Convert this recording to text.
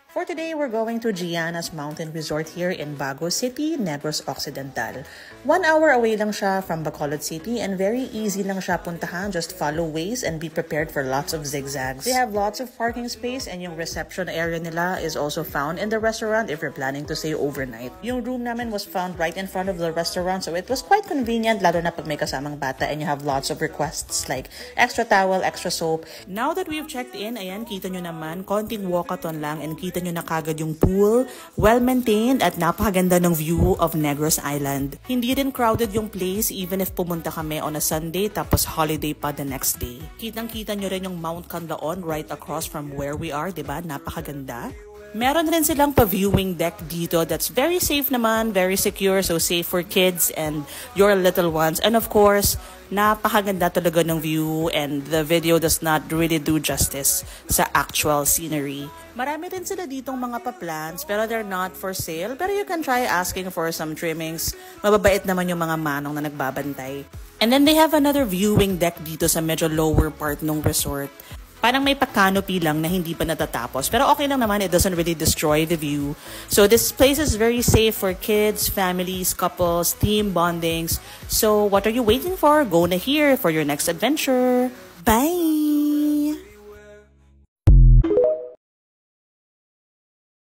For today, we're going to Giana's Mountain Resort here in Bago City, Negros Occidental. 1 hour away lang siya from Bacolod City and very easy lang siya puntahan. Just follow Waze and be prepared for lots of zigzags. They have lots of parking space and yung reception area nila is also found in the restaurant if you're planning to stay overnight. Yung room namin was found right in front of the restaurant, so it was quite convenient, lalo na pag may kasamang bata and you have lots of requests like extra towel, extra soap. Now that we've checked in, ayan, kita nyo naman, konting walkathon lang and kita nyo na kagad yung pool, well-maintained at napakaganda ng view of Negros Island. Hindi rin crowded yung place even if pumunta kami on a Sunday tapos holiday pa the next day. Kitang-kita nyo rin yung Mount Canlaon right across from where we are, diba? Napakaganda. Meron rin silang pa-viewing deck dito that's very safe naman, very secure, so safe for kids and your little ones. And of course, napakaganda talaga ng view and the video does not really do justice sa actual scenery. Marami rin sila ditong mga pa-plants pero they're not for sale. Pero you can try asking for some trimmings. Mababait naman yung mga manong na nagbabantay. And then they have another viewing deck dito sa medyo lower part ng resort. Parang may pa-canopy lang na hindi pa natatapos. Pero okay lang naman, it doesn't really destroy the view. So this place is very safe for kids, families, couples, team bondings. So what are you waiting for? Go na here for your next adventure. Bye!